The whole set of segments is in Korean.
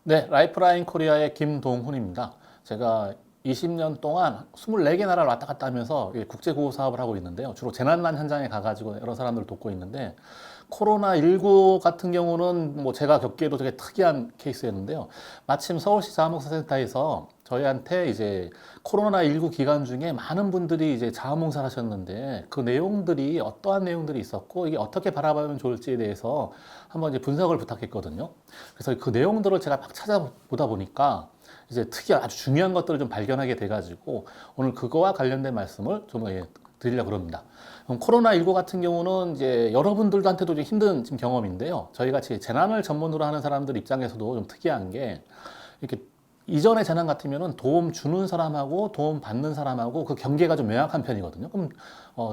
네, 라이프라인 코리아의 김동훈입니다. 제가 20년 동안 24개 나라를 왔다 갔다 하면서 국제 구호 사업을 하고 있는데요. 주로 재난난 현장에 가가지고 여러 사람들을 돕고 있는데, 코로나19 같은 경우는 뭐 제가 겪기에도 되게 특이한 케이스였는데요. 마침 서울시 자원봉사센터에서 저희한테 이제 코로나19 기간 중에 많은 분들이 이제 자원봉사를 하셨는데, 그 내용들이 어떠한 내용들이 있었고 이게 어떻게 바라보면 좋을지에 대해서 한번 이제 분석을 부탁했거든요. 그래서 그 내용들을 제가 막 찾아보다 보니까 이제 특이한 아주 중요한 것들을 좀 발견하게 돼가지고 오늘 그거와 관련된 말씀을 좀 드리려고 합니다. 코로나19 같은 경우는 이제 여러분들한테도 좀 힘든 지금 경험인데요. 저희 같이 재난을 전문으로 하는 사람들 입장에서도 좀 특이한 게, 이렇게 이전의 재난 같으면은 도움 주는 사람하고 도움 받는 사람하고 그 경계가 좀 명확한 편이거든요. 그럼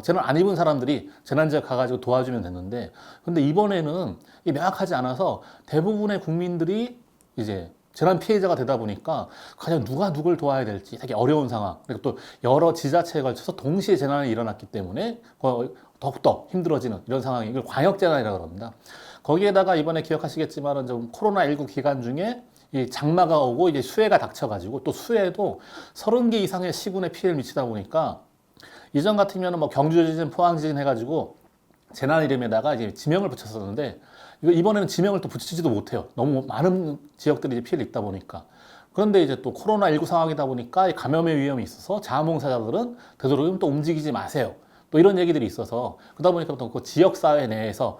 재난 안 입은 사람들이 재난 지역 가가지고 도와주면 되는데, 근데 이번에는 이 명확하지 않아서 대부분의 국민들이 이제 재난 피해자가 되다 보니까 과연 누가 누굴 도와야 될지 되게 어려운 상황, 그리고 또 여러 지자체에 걸쳐서 동시에 재난이 일어났기 때문에 더욱더 힘들어지는 이런 상황이, 이걸 광역재난이라고 합니다. 거기에다가 이번에 기억하시겠지만 좀 코로나19 기간 중에 이 장마가 오고 이제 수해가 닥쳐가지고, 또 수해도 30개 이상의 시군에 피해를 미치다 보니까, 이전 같으면 뭐 경주 지진, 포항 지진 해가지고 재난 이름에다가 이제 지명을 붙였었는데, 이번에는 지명을 또 붙이지도 못해요. 너무 많은 지역들이 이제 피해를 입다 보니까. 그런데 이제 또 코로나19 상황이다 보니까 감염의 위험이 있어서 자원봉사자들은 되도록이면 또 움직이지 마세요. 또 이런 얘기들이 있어서, 그러다 보니까 또 그 지역사회 내에서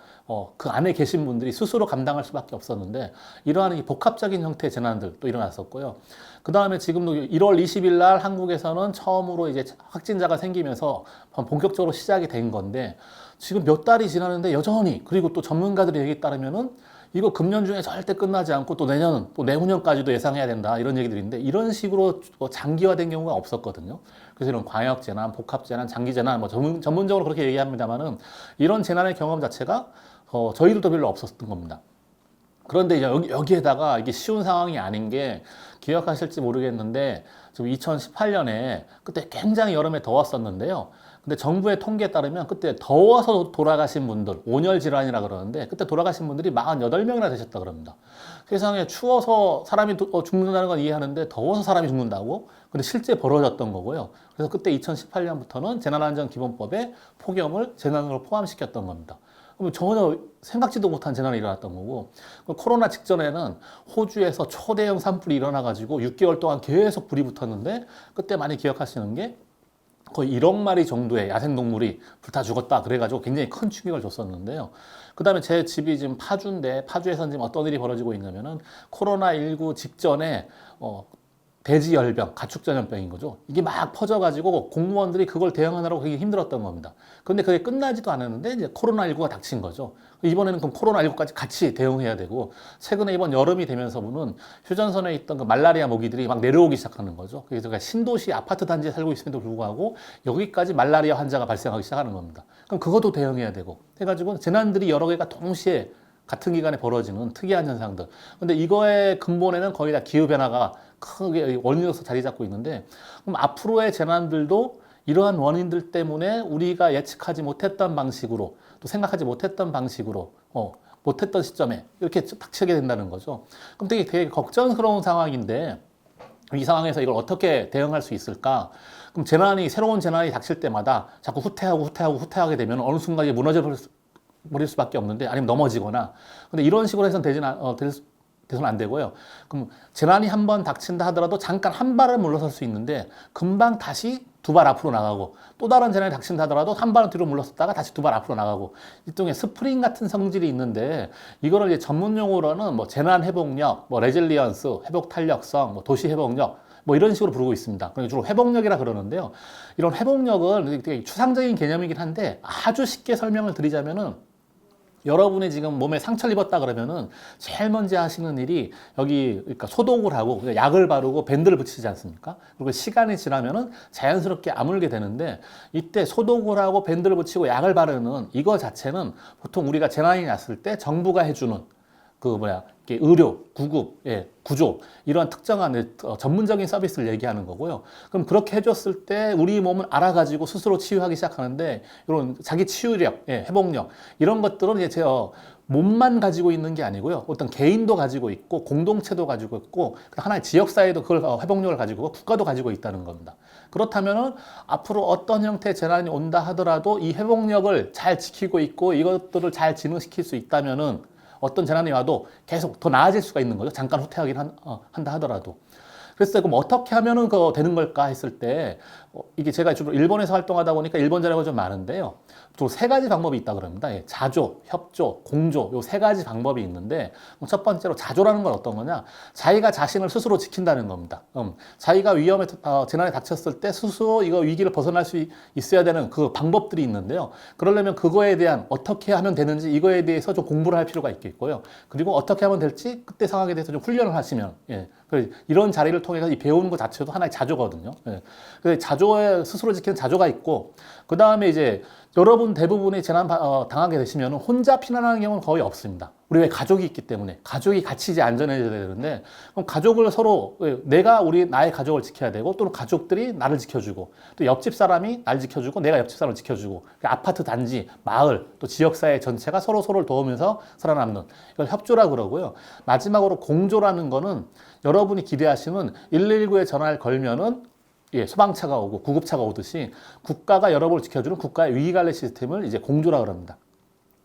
그 안에 계신 분들이 스스로 감당할 수밖에 없었는데, 이러한 이 복합적인 형태의 재난들 또 일어났었고요. 그 다음에 지금도 1월 20일 날 한국에서는 처음으로 이제 확진자가 생기면서 본격적으로 시작이 된 건데, 지금 몇 달이 지났는데 여전히, 그리고 또 전문가들의 얘기에 따르면은 이거 금년 중에 절대 끝나지 않고 또 내년, 또 내후년까지도 예상해야 된다, 이런 얘기들인데, 이런 식으로 장기화된 경우가 없었거든요. 그래서 이런 광역재난, 복합재난, 장기재난, 뭐 전문적으로 그렇게 얘기합니다만은, 이런 재난의 경험 자체가 저희들도 별로 없었던 겁니다. 그런데 이제 여기에다가 이게 쉬운 상황이 아닌 게, 기억하실지 모르겠는데 지금 2018년에 그때 굉장히 여름에 더웠었는데요. 근데 정부의 통계에 따르면 그때 더워서 돌아가신 분들, 온열 질환이라 그러는데, 그때 돌아가신 분들이 48명이나 되셨다 그럽니다. 세상에, 추워서 사람이 죽는다는 건 이해하는데 더워서 사람이 죽는다고? 근데 실제 벌어졌던 거고요. 그래서 그때 2018년부터는 재난안전기본법에 폭염을 재난으로 포함시켰던 겁니다. 그럼 전혀 생각지도 못한 재난이 일어났던 거고, 코로나 직전에는 호주에서 초대형 산불이 일어나가지고 6개월 동안 계속 불이 붙었는데, 그때 많이 기억하시는 게 거의 1억 마리 정도의 야생동물이 불타 죽었다 그래가지고 굉장히 큰 충격을 줬었는데요. 그 다음에 제 집이 지금 파주인데, 파주에서는 지금 어떤 일이 벌어지고 있냐면은, 코로나19 직전에 돼지열병, 가축전염병인 거죠. 이게 막 퍼져가지고 공무원들이 그걸 대응하느라고 되게 힘들었던 겁니다. 그런데 그게 끝나지도 않았는데 이제 코로나19가 닥친 거죠. 이번에는 그럼 코로나19까지 같이 대응해야 되고, 최근에 이번 여름이 되면서는 휴전선에 있던 그 말라리아 모기들이 막 내려오기 시작하는 거죠. 그래서 신도시 아파트 단지에 살고 있음에도 불구하고 여기까지 말라리아 환자가 발생하기 시작하는 겁니다. 그럼 그것도 대응해야 되고 해가지고, 재난들이 여러 개가 동시에 같은 기간에 벌어지는 특이한 현상들. 근데 이거의 근본에는 거의 다 기후변화가 크게 원인으로서 자리 잡고 있는데, 그럼 앞으로의 재난들도 이러한 원인들 때문에 우리가 예측하지 못했던 방식으로, 또 생각하지 못했던 방식으로, 못했던 시점에 이렇게 닥치게 된다는 거죠. 그럼 되게 걱정스러운 상황인데, 이 상황에서 이걸 어떻게 대응할 수 있을까? 그럼 새로운 재난이 닥칠 때마다 자꾸 후퇴하게 되면 어느 순간에 무너져 버릴 수밖에 없는데, 아니면 넘어지거나. 근데 이런 식으로 해서는 돼서는 안 되고요. 그럼 재난이 한 번 닥친다 하더라도 잠깐 한 발을 물러설 수 있는데, 금방 다시 두 발 앞으로 나가고, 또 다른 재난이 닥친다 하더라도 한 발은 뒤로 물러섰다가 다시 두 발 앞으로 나가고, 일종의 스프링 같은 성질이 있는데, 이거를 이제 전문 용어로는 뭐 재난 회복력, 뭐 레질리언스, 회복 탄력성, 뭐 도시 회복력, 뭐 이런 식으로 부르고 있습니다. 주로 회복력이라 그러는데요. 이런 회복력은 되게 추상적인 개념이긴 한데, 아주 쉽게 설명을 드리자면은, 여러분이 지금 몸에 상처를 입었다 그러면은 제일 먼저 하시는 일이, 여기 그러니까 소독을 하고 약을 바르고 밴드를 붙이지 않습니까? 그리고 시간이 지나면은 자연스럽게 아물게 되는데, 이때 소독을 하고 밴드를 붙이고 약을 바르는 이거 자체는 보통 우리가 재난이 났을 때 정부가 해주는 의료, 구급, 구조, 이러한 특정한 전문적인 서비스를 얘기하는 거고요. 그럼 그렇게 해줬을 때 우리 몸을 알아가지고 스스로 치유하기 시작하는데, 이런 자기 치유력, 회복력, 이런 것들은 이제 몸만 가지고 있는 게 아니고요. 어떤 개인도 가지고 있고 공동체도 가지고 있고 하나의 지역사회도 그걸 회복력을 가지고 있고 국가도 가지고 있다는 겁니다. 그렇다면은 앞으로 어떤 형태의 재난이 온다 하더라도 이 회복력을 잘 지키고 있고 이것들을 잘 진흥시킬 수 있다면은 어떤 재난이 와도 계속 더 나아질 수가 있는 거죠. 잠깐 후퇴하긴 한다 하더라도. 그래서 그럼 어떻게 하면은 그거 되는 걸까 했을 때 이게 제가 주로 일본에서 활동하다 보니까 일본 자료가 좀 많은데요. 또 세 가지 방법이 있다 그럽니다. 예, 자조, 협조, 공조 요 세 가지 방법이 있는데 첫 번째로 자조라는 건 어떤 거냐? 자기가 자신을 스스로 지킨다는 겁니다. 자기가 위험에 재난에 닥쳤을 때 스스로 이거 위기를 벗어날 수 있어야 되는 그 방법들이 있는데요. 그러려면 그거에 대한 어떻게 하면 되는지 이거에 대해서 좀 공부를 할 필요가 있겠고요. 그리고 어떻게 하면 될지 그때 상황에 대해서 좀 훈련을 하시면 이런 자리를 통해서 이 배우는 것 자체도 하나의 자조거든요. 자조에 스스로 지키는 자조가 있고 그 다음에 이제 여러분 대부분이 재난 당하게 되시면 혼자 피난하는 경우는 거의 없습니다. 우리 왜 가족이 있기 때문에 가족이 같이 이제 안전해져야 되는데 그럼 가족을 서로 내가 나의 가족을 지켜야 되고 또는 가족들이 나를 지켜주고 또 옆집 사람이 날 지켜주고 내가 옆집 사람을 지켜주고 아파트 단지 마을 또 지역사회 전체가 서로를 도우면서 살아남는 이걸 협조라 그러고요. 마지막으로 공조라는 거는 여러분이 기대하시는 119에 전화를 걸면은 소방차가 오고 구급차가 오듯이 국가가 여러분을 지켜주는 국가의 위기관리 시스템을 이제 공조라 그럽니다.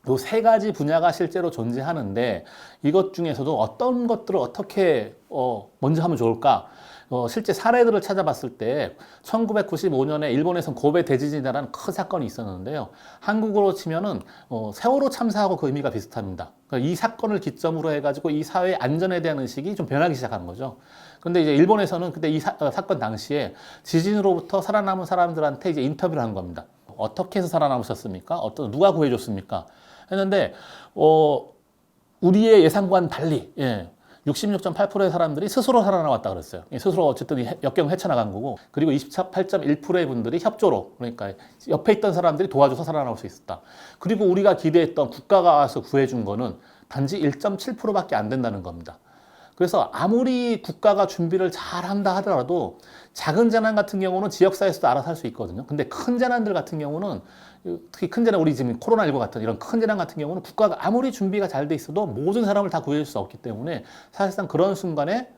이 세 가지 분야가 실제로 존재하는데 이것 중에서도 어떤 것들을 어떻게 먼저 하면 좋을까? 실제 사례들을 찾아봤을 때 1995년에 일본에선 고베 대지진이라는 큰 사건이 있었는데요. 한국으로 치면은 세월호 참사하고 그 의미가 비슷합니다. 그러니까 이 사건을 기점으로 해가지고 이 사회의 안전에 대한 의식이 좀 변하기 시작한 거죠. 근데 이제 일본에서는 그때 이 사건 당시에 지진으로부터 살아남은 사람들한테 이제 인터뷰를 한 겁니다. 어떻게 해서 살아남으셨습니까? 누가 구해줬습니까? 했는데 우리의 예상과는 달리 66.8%의 사람들이 스스로 살아남았다 그랬어요. 스스로 어쨌든 역경을 헤쳐나간 거고 그리고 28.1%의 분들이 협조로 그러니까 옆에 있던 사람들이 도와줘서 살아남을 수 있었다. 그리고 우리가 기대했던 국가가 와서 구해준 거는 단지 1.7%밖에 안 된다는 겁니다. 그래서 아무리 국가가 준비를 잘 한다 하더라도 작은 재난 같은 경우는 지역사회에서도 알아서 할 수 있거든요. 근데 큰 재난들 같은 경우는 특히 큰 재난, 우리 지금 코로나19 같은 이런 큰 재난 같은 경우는 국가가 아무리 준비가 잘 돼 있어도 모든 사람을 다 구해줄 수 없기 때문에 사실상 그런 순간에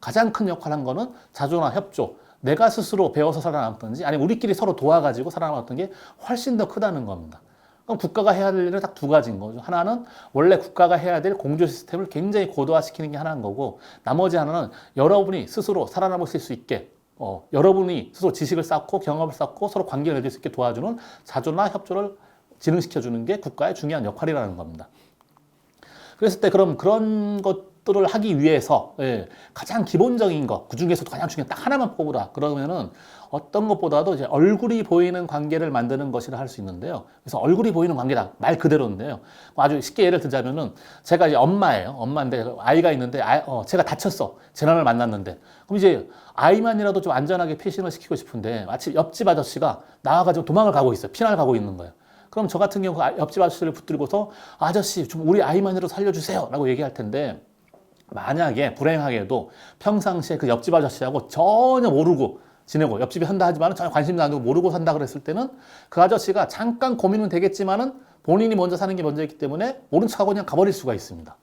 가장 큰 역할을 한 거는 자조나 협조, 내가 스스로 배워서 살아남았던지 아니면 우리끼리 서로 도와가지고 살아남았던 게 훨씬 더 크다는 겁니다. 그럼 국가가 해야 될 일은 딱 두 가지인 거죠. 하나는 원래 국가가 해야 될 공조 시스템을 굉장히 고도화시키는 게 하나인 거고 나머지 하나는 여러분이 스스로 살아남으실 수 있게 여러분이 스스로 지식을 쌓고 경험을 쌓고 서로 관계를 맺을 수 있게 도와주는 자조나 협조를 진흥시켜주는 게 국가의 중요한 역할이라는 겁니다. 그랬을 때 그럼 그런 것들을 하기 위해서 가장 기본적인 것, 그 중에서도 가장 중요한 딱 하나만 뽑으라. 그러면은 어떤 것보다도 이제 얼굴이 보이는 관계를 만드는 것이라 할 수 있는데요. 그래서 얼굴이 보이는 관계다. 말 그대로인데요. 아주 쉽게 예를 들자면은 제가 이제 엄마예요. 엄마인데 아이가 있는데 제가 다쳤어. 재난을 만났는데. 그럼 이제 아이만이라도 좀 안전하게 피신을 시키고 싶은데 마치 옆집 아저씨가 나와가지고 도망을 가고 있어요. 피난을 가고 있는 거예요. 그럼 저 같은 경우 옆집 아저씨를 붙들고서 아저씨 좀 우리 아이만이라도 살려주세요 라고 얘기할 텐데 만약에 불행하게도 평상시에 그 옆집 아저씨하고 전혀 모르고 지내고 옆집에 산다 하지만 전혀 관심도 안 두고 모르고 산다 그랬을 때는 그 아저씨가 잠깐 고민은 되겠지만은 본인이 먼저 사는 게 먼저이기 때문에 모른 척하고 그냥 가버릴 수가 있습니다.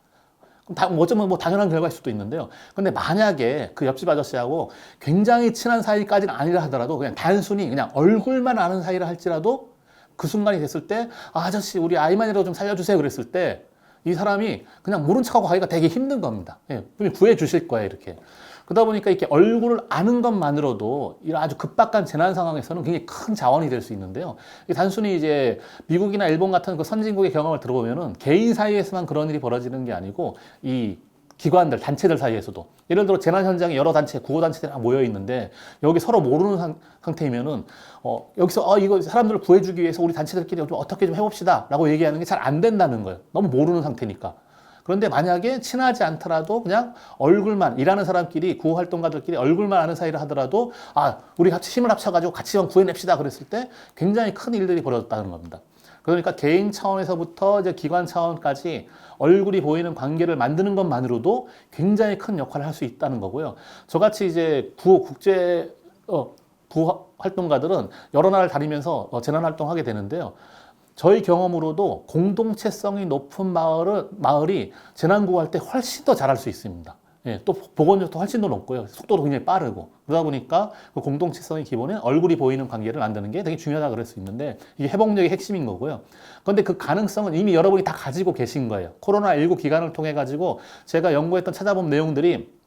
그럼 어쩌면 뭐 당연한 결과일 수도 있는데요. 근데 만약에 그 옆집 아저씨하고 굉장히 친한 사이까지는 아니라 하더라도 그냥 단순히 그냥 얼굴만 아는 사이라 할지라도 그 순간이 됐을 때 아저씨 우리 아이만이라도 좀 살려주세요 그랬을 때 이 사람이 그냥 모른 척하고 가기가 되게 힘든 겁니다. 분명히 구해 주실 거예요 이렇게. 그러다 보니까 이렇게 얼굴을 아는 것만으로도 이런 아주 급박한 재난 상황에서는 굉장히 큰 자원이 될 수 있는데요. 단순히 이제 미국이나 일본 같은 그 선진국의 경험을 들어보면은 개인 사이에서만 그런 일이 벌어지는 게 아니고 이 기관들, 단체들 사이에서도 예를 들어 재난 현장에 여러 단체, 구호단체들이 모여 있는데 여기 서로 모르는 상태이면은 여기서 이거 사람들을 구해주기 위해서 우리 단체들끼리 좀 어떻게 좀 해봅시다 라고 얘기하는 게 잘 안 된다는 거예요. 너무 모르는 상태니까. 그런데 만약에 친하지 않더라도 그냥 얼굴만 일하는 사람끼리 구호활동가들끼리 얼굴만 아는 사이를 하더라도 우리 같이 힘을 합쳐가지고 같이 좀 구해냅시다 그랬을 때 굉장히 큰 일들이 벌어졌다는 겁니다. 그러니까 개인 차원에서부터 이제 기관 차원까지 얼굴이 보이는 관계를 만드는 것만으로도 굉장히 큰 역할을 할 수 있다는 거고요. 저같이 이제 구호 활동가들은 여러 나라를 다니면서 재난 활동하게 되는데요. 저희 경험으로도 공동체성이 높은 마을이 재난 구호할 때 훨씬 더 잘할 수 있습니다. 예, 또 보건력도 훨씬 더 높고요. 속도도 굉장히 빠르고. 그러다 보니까 그 공동체성의 기본은 얼굴이 보이는 관계를 만드는 게 되게 중요하다 그럴 수 있는데 이게 회복력의 핵심인 거고요. 그런데 그 가능성은 이미 여러분이 다 가지고 계신 거예요. 코로나19 기간을 통해 가지고 제가 연구했던 찾아본 내용들이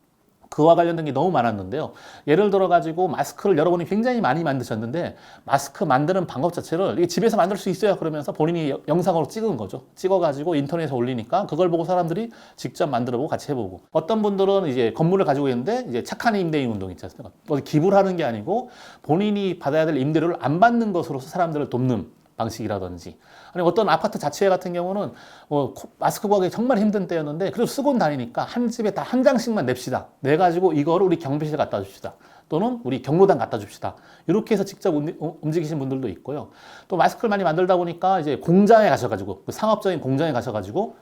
그와 관련된 게 너무 많았는데요. 예를 들어 가지고 마스크를 여러분이 굉장히 많이 만드셨는데 마스크 만드는 방법 자체를 이게 집에서 만들 수 있어요 그러면서 본인이 영상으로 찍은 거죠. 찍어 가지고 인터넷에 올리니까 그걸 보고 사람들이 직접 만들어 보고 같이 해보고, 어떤 분들은 이제 건물을 가지고 있는데 이제 착한 임대인 운동 있지 않습니까? 어디 기부를 하는 게 아니고 본인이 받아야 될 임대료를 안 받는 것으로서 사람들을 돕는 방식이라든지, 아니 어떤 아파트 자체 같은 경우는 마스크 구하기 정말 힘든 때였는데 그래도 쓰고 다니니까 한 집에 다 한 장씩만 냅시다. 내 가지고 이거를 우리 경비실 갖다 줍시다. 또는 우리 경로당 갖다 줍시다. 이렇게 해서 직접 움직이신 분들도 있고요. 또 마스크를 많이 만들다 보니까 이제 공장에 가셔가지고 상업적인 공장에 가셔가지고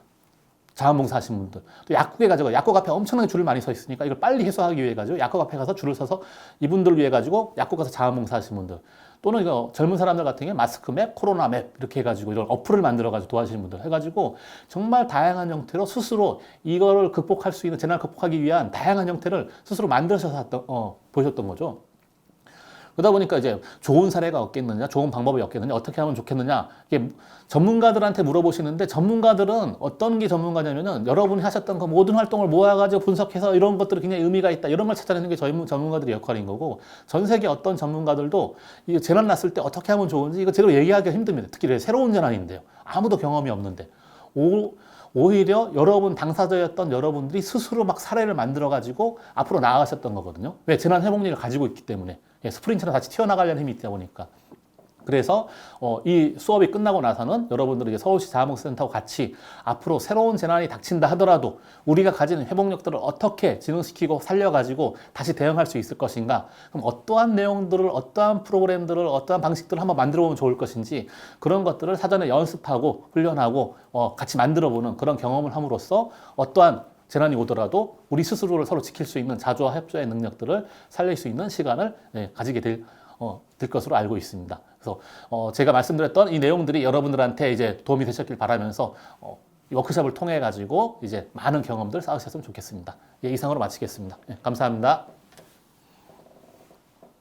자원봉사 하신 분들, 또 약국에 가지고 약국 앞에 엄청나게 줄을 많이 서 있으니까 이걸 빨리 해소하기 위해 가지고 약국 앞에 가서 줄을 서서 이분들을 위해 가지고 약국 가서 자원봉사 하신 분들, 또는 이거 젊은 사람들 같은 경우에 마스크 맵, 코로나 맵 이렇게 해가지고 이런 어플을 만들어 가지고 도와주시는 분들 해가지고 정말 다양한 형태로 스스로 이거를 극복할 수 있는, 재난을 극복하기 위한 다양한 형태를 스스로 만드셔서 보셨던 거죠. 그러다 보니까 이제 좋은 사례가 없겠느냐, 좋은 방법이 없겠느냐, 어떻게 하면 좋겠느냐, 이게 전문가들한테 물어보시는데 전문가들은 어떤 게 전문가냐면은 여러분이 하셨던 그 모든 활동을 모아가지고 분석해서 이런 것들이 굉장히 의미가 있다, 이런 걸 찾아내는 게 저희 전문가들의 역할인 거고, 전 세계 어떤 전문가들도 이 재난 났을 때 어떻게 하면 좋은지 이거 제대로 얘기하기가 힘듭니다. 특히 새로운 재난인데요. 아무도 경험이 없는데. 오히려 여러분 당사자였던 여러분들이 스스로 막 사례를 만들어 가지고 앞으로 나아가셨던 거거든요. 왜? 재난 회복력을 가지고 있기 때문에. 스프링처럼 다시 튀어나가려는 힘이 있다 보니까. 그래서 이 수업이 끝나고 나서는 여러분들이 이제 서울시 자원봉사센터와 같이 앞으로 새로운 재난이 닥친다 하더라도 우리가 가진 회복력들을 어떻게 진흥시키고 살려가지고 다시 대응할 수 있을 것인가, 그럼 어떠한 내용들을, 어떠한 프로그램들을, 어떠한 방식들을 한번 만들어 보면 좋을 것인지, 그런 것들을 사전에 연습하고 훈련하고 같이 만들어 보는 그런 경험을 함으로써 어떠한 재난이 오더라도 우리 스스로를 서로 지킬 수 있는 자조와 협조의 능력들을 살릴 수 있는 시간을 가지게 될 것으로 알고 있습니다. 그래서 제가 말씀드렸던 이 내용들이 여러분들한테 이제 도움이 되셨길 바라면서 이 워크숍을 통해 가지고 이제 많은 경험들 쌓으셨으면 좋겠습니다. 이상으로 마치겠습니다. 감사합니다.